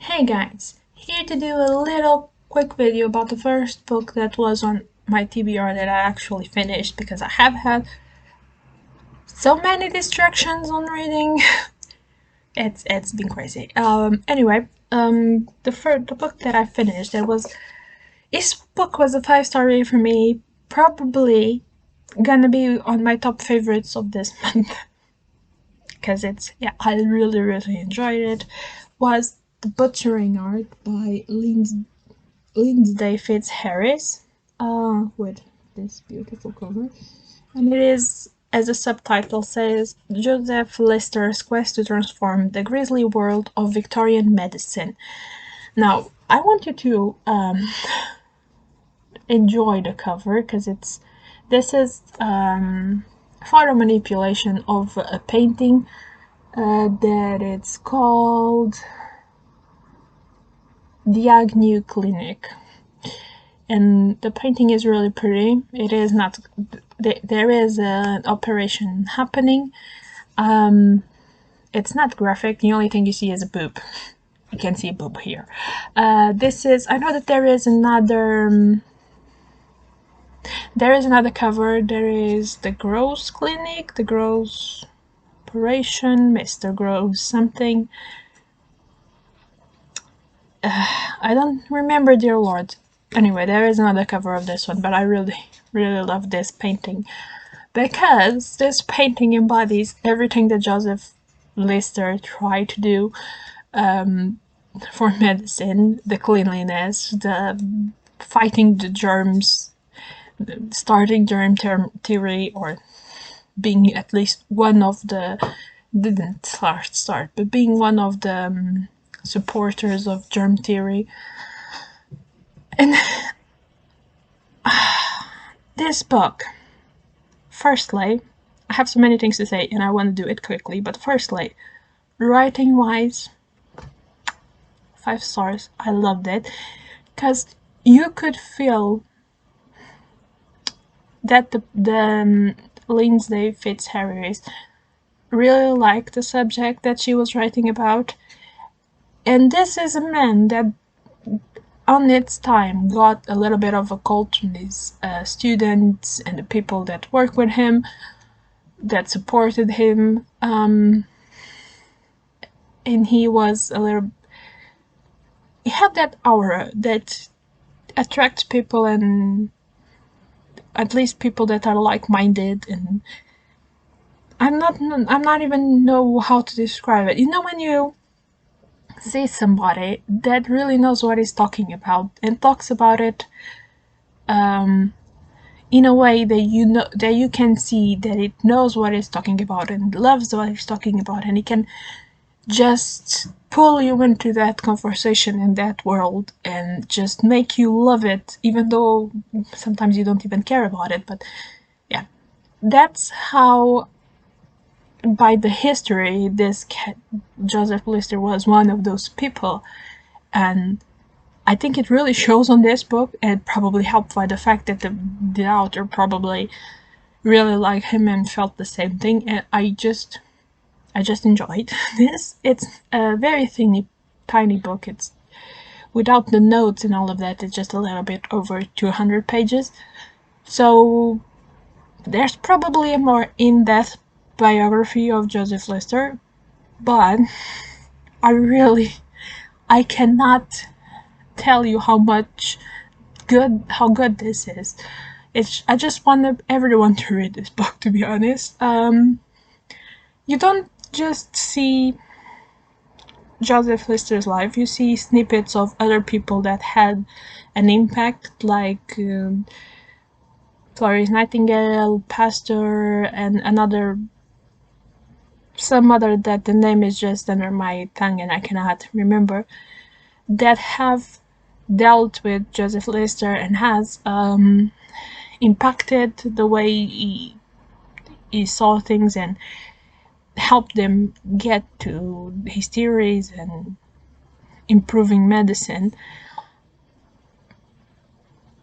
Hey guys, here to do a little quick video about the first book that was on my TBR that I actually finished because I have had so many distractions on reading. It's been crazy. The book that I finished this book was a 5-star rating for me, probably gonna be on my top favorites of this month because I really enjoyed it. Was The Butchering Art by Lindsey Fitzharris, with this beautiful cover. And it is, as the subtitle says, Joseph Lister's quest to transform the grisly world of Victorian medicine. Now, I want you to enjoy the cover because this is photo manipulation of a painting that it's called The Agnew Clinic. And the painting is really pretty. It is not. There is an operation happening. It's not graphic. The only thing you see is a boob. You can see a boob here. This is. I know that there is another. There is another cover. There is the Gross Clinic, the Gross Operation, Mr. Gross something. I don't remember, dear Lord. Anyway, there is another cover of this one, but I really love this painting because this painting embodies everything that Joseph Lister tried to do for medicine: the cleanliness, the fighting the germs, starting germ theory, or being at least one of the didn't start, but being one of the supporters of germ theory. And this book, firstly, I have so many things to say and I want to do it quickly, but firstly, writing wise, 5 stars. I loved it because you could feel that the Lindsey Fitzharris really liked the subject that she was writing about. And this is a man that on its time got a little bit of a cult from his students and the people that work with him, that supported him, and he was he had that aura that attracts people, and at least people that are like-minded. And I'm not even know how to describe it. You know, when you see somebody that really knows what he's talking about and talks about it in a way that you can see that it knows what it's talking about and loves what it's talking about, and it can just pull you into that conversation in that world and just make you love it, even though sometimes you don't even care about it. But yeah, that's how, by the history, Joseph Lister was one of those people. And I think it really shows on this book, and probably helped by the fact that the author probably really liked him and felt the same thing. And I just enjoyed this. It's a very tiny book. It's without the notes and all of that. It's just a little bit over 200 pages. So there's probably a more in-depth biography of Joseph Lister, but I cannot tell you how good this is. I just want everyone to read this book, to be honest. You don't just see Joseph Lister's life, you see snippets of other people that had an impact, like Florence Nightingale, Pastor, and some other that the name is just under my tongue and I cannot remember, that have dealt with Joseph Lister and has impacted the way he saw things and helped them get to his theories and improving medicine.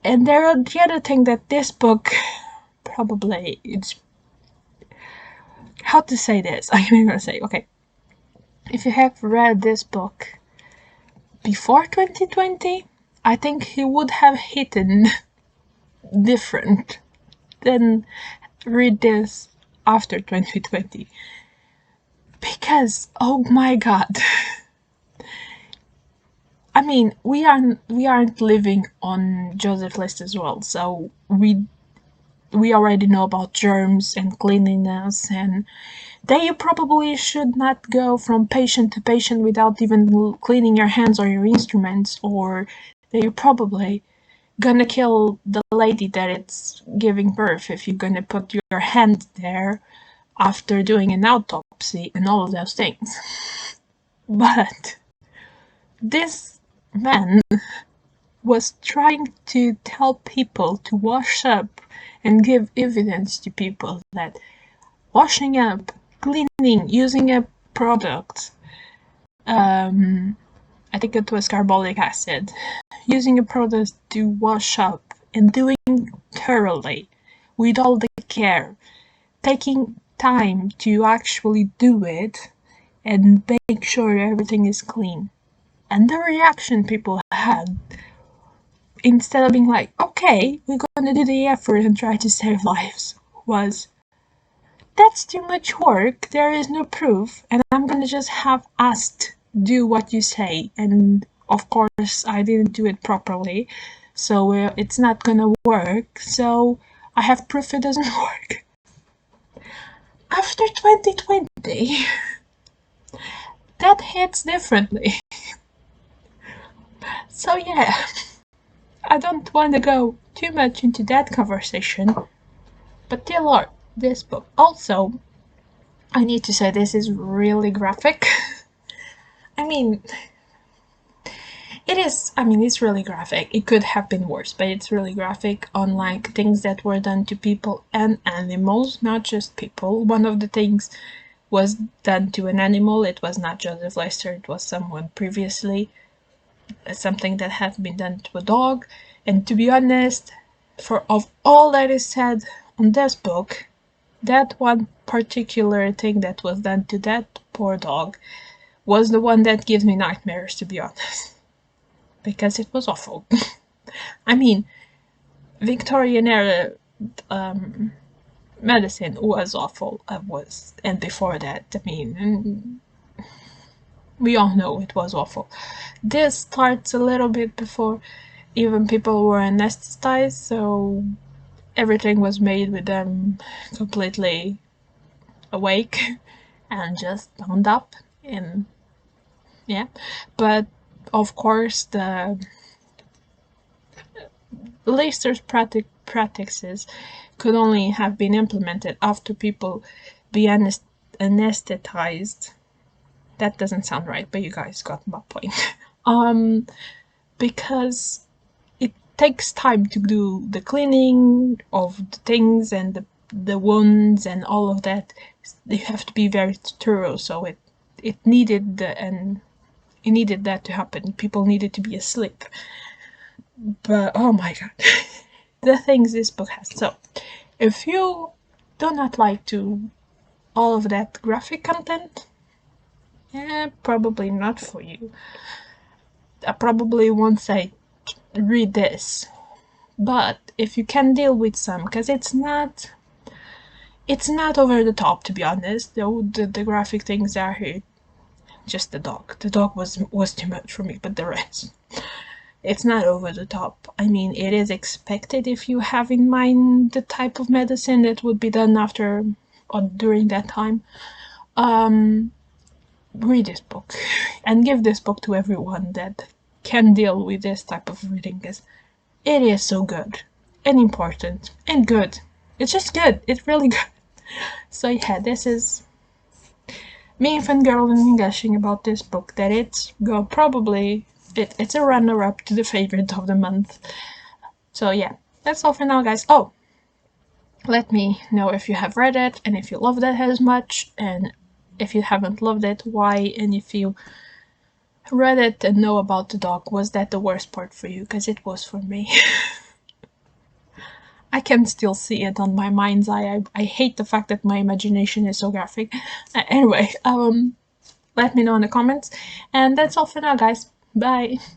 And the other thing that this book probably, it's how to say this, I'm even gonna say, okay, if you have read this book, before 2020, I think he would have hidden different than read this after 2020. Because, oh my god. I mean, we aren't living on Joseph List as well, so we already know about germs and cleanliness, and that you probably should not go from patient to patient without even cleaning your hands or your instruments, or that you're probably gonna kill the lady that it's giving birth if you're gonna put your hand there after doing an autopsy and all of those things. But this man was trying to tell people to wash up and give evidence to people that washing up, cleaning, using a product, I think it was carbolic acid, using a product to wash up and doing thoroughly with all the care, taking time to actually do it and make sure everything is clean. And the reaction people had, instead of being like, okay, we're gonna do the effort and try to save lives, was, that's too much work, there is no proof, and I'm gonna just have us do what you say. And of course, I didn't do it properly, so it's not gonna work, so I have proof it doesn't work. After 2020, that hits differently. So yeah, I don't want to go too much into that conversation, but dear Lord, this book. Also, I need to say this is really graphic. I mean, it's really graphic. It could have been worse, but it's really graphic on like things that were done to people and animals, not just people. One of the things was done to an animal. It was not Joseph Lester, it was someone previously. Something that had been done to a dog. And to be honest, of all that is said on this book, that one particular thing that was done to that poor dog was the one that gives me nightmares, to be honest. Because it was awful. I mean, Victorian era medicine was awful. And before that, I mean, we all know it was awful. This starts a little bit before even people were anesthetized, so everything was made with them completely awake and just bound up. And yeah, but of course the Leicester's practices could only have been implemented after people be anesthetized. That doesn't sound right, but you guys got my point. Because it takes time to do the cleaning of the things and the wounds and all of that. You have to be very thorough, so it needed that to happen. People needed to be asleep. But oh my god, the things this book has. So if you do not like to all of that graphic content, probably not for you. I probably won't say read this, but if you can deal with some, because it's not over the top, to be honest. The graphic things are here. Just the dog was too much for me, but the rest, it's not over the top. I mean, it is expected if you have in mind the type of medicine that would be done after or during that time. Read this book and give this book to everyone that can deal with this type of reading, because it is so good and important and good. It's just good. It's really good. So yeah, this is me fangirling and gushing about this book, that it's it's a runner-up to the favorite of the month. So yeah, that's all for now, guys. Oh, let me know if you have read it and if you loved it as much, and if you haven't loved it, why, and if you read it and know about the dog, was that the worst part for you? Because it was for me. I can still see it on my mind's eye. I hate the fact that my imagination is so graphic. Anyway, let me know in the comments. And that's all for now, guys. Bye.